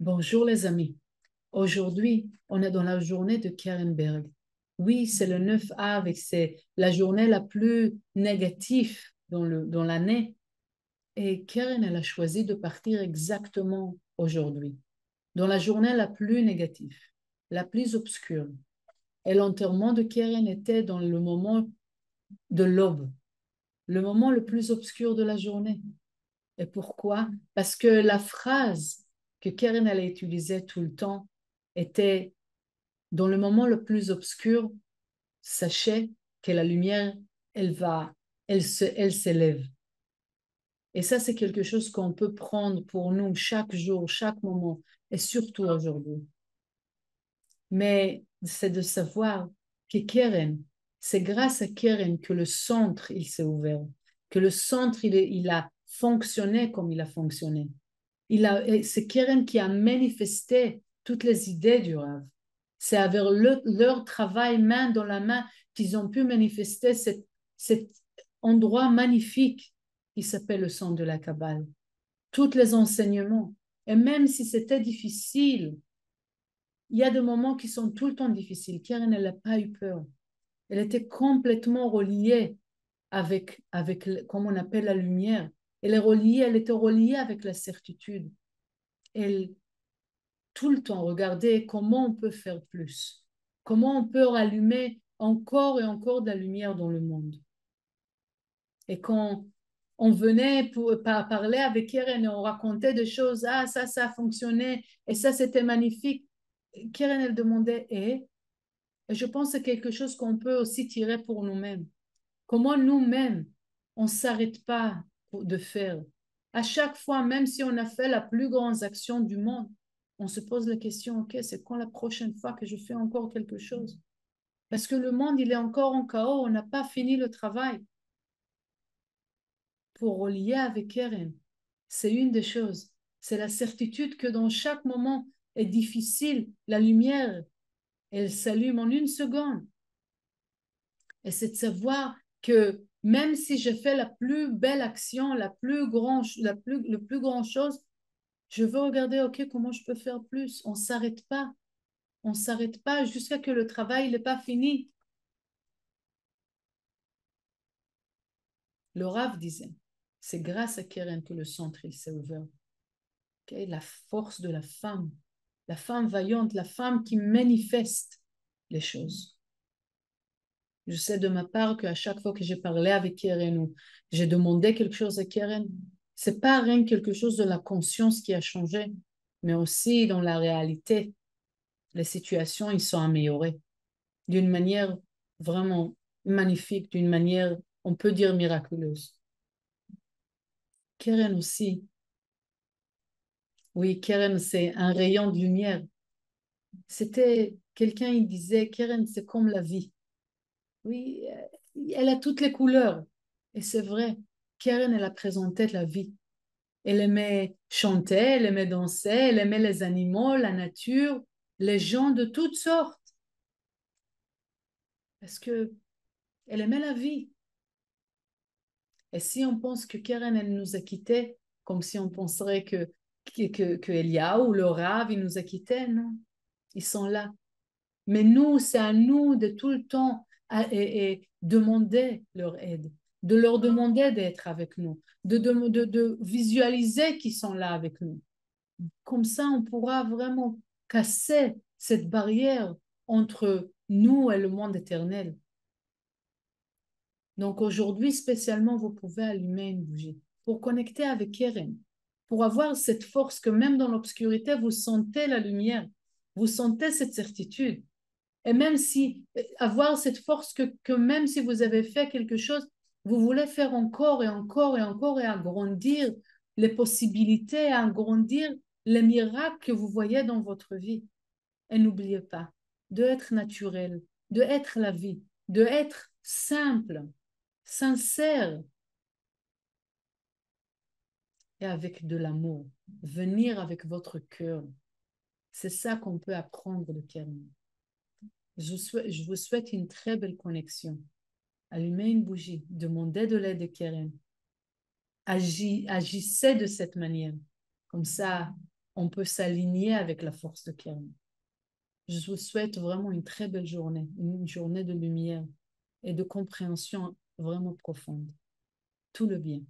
Bonjour les amis. Aujourd'hui, on est dans la journée de Kerenberg. Oui, c'est le 9 av et c'est la journée la plus négative dans l'année. Et Keren, elle a choisi de partir exactement aujourd'hui, dans la journée la plus négative, la plus obscure. Et l'enterrement de Keren était dans le moment de l'aube, le moment le plus obscur de la journée. Et pourquoi? Parce que la phrase que Keren allait utiliser tout le temps était dans le moment le plus obscur, sachez que la lumière, elle va, elle s'élève. Et ça, c'est quelque chose qu'on peut prendre pour nous chaque jour, chaque moment, et surtout aujourd'hui. Mais c'est de savoir que Keren, c'est grâce à Keren que le centre, il s'est ouvert, que le centre, il a fonctionné comme il a fonctionné. C'est Keren qui a manifesté toutes les idées du Rav. C'est avec leur travail main dans la main qu'ils ont pu manifester cet endroit magnifique qui s'appelle le centre de la Kabbale. Tous les enseignements. Et même si c'était difficile, il y a des moments qui sont tout le temps difficiles. Keren, elle n'a pas eu peur. Elle était complètement reliée avec, comme on appelle la lumière. Elle était reliée avec la certitude. Elle, tout le temps, regardait comment on peut faire plus. Comment on peut rallumer encore et encore de la lumière dans le monde. Et quand on venait pour parler avec Keren et on racontait des choses, ah, ça a fonctionné, et ça, c'était magnifique. Keren, elle demandait, et je pense que c'est quelque chose qu'on peut aussi tirer pour nous-mêmes. Comment nous-mêmes, on ne s'arrête pas de faire. À chaque fois, même si on a fait la plus grande action du monde, on se pose la question, OK, c'est quand la prochaine fois que je fais encore quelque chose? Parce que le monde, il est encore en chaos, on n'a pas fini le travail. Pour relier avec Keren, c'est une des choses. C'est la certitude que dans chaque moment est difficile, la lumière, elle s'allume en une seconde. Et c'est de savoir que même si je fais la plus belle action, le plus grand chose, je veux regarder, OK, comment je peux faire plus? On ne s'arrête pas. On ne s'arrête pas jusqu'à que le travail n'est pas fini. Le Rav disait, c'est grâce à Keren que le centre il s'est ouvert. Okay? La force de la femme vaillante, la femme qui manifeste les choses. Je sais de ma part qu'à chaque fois que j'ai parlé avec Keren ou j'ai demandé quelque chose à Keren, c'est pas rien quelque chose de la conscience qui a changé, mais aussi dans la réalité. Les situations, ils sont améliorées d'une manière vraiment magnifique, d'une manière, on peut dire miraculeuse. Keren aussi, oui, Keren, c'est un rayon de lumière. C'était quelqu'un, il disait, Keren, c'est comme la vie. Oui, elle a toutes les couleurs. Et c'est vrai, Karen, elle a présenté la vie. Elle aimait chanter, elle aimait danser, elle aimait les animaux, la nature, les gens de toutes sortes. Parce que elle aimait la vie. Et si on pense que Karen, elle nous a quittés, comme si on penserait que Elia ou le Rav, il nous a quittés, non. Ils sont là. Mais nous, c'est à nous de tout le temps et demander leur aide, de leur demander d'être avec nous, de visualiser qu'ils sont là avec nous. Comme ça, on pourra vraiment casser cette barrière entre nous et le monde éternel. Donc aujourd'hui, spécialement, vous pouvez allumer une bougie pour connecter avec Keren, pour avoir cette force que même dans l'obscurité, vous sentez la lumière, vous sentez cette certitude. Et même si, avoir cette force que même si vous avez fait quelque chose, vous voulez faire encore et encore et encore et agrandir les possibilités, agrandir les miracles que vous voyez dans votre vie. Et n'oubliez pas de être naturel, de être la vie, de être simple, sincère et avec de l'amour. Venir avec votre cœur. C'est ça qu'on peut apprendre de Keren. Je vous souhaite une très belle connexion. Allumez une bougie, demandez de l'aide de Keren. Agissez de cette manière. Comme ça, on peut s'aligner avec la force de Kiran. Je vous souhaite vraiment une très belle journée, une journée de lumière et de compréhension vraiment profonde. Tout le bien.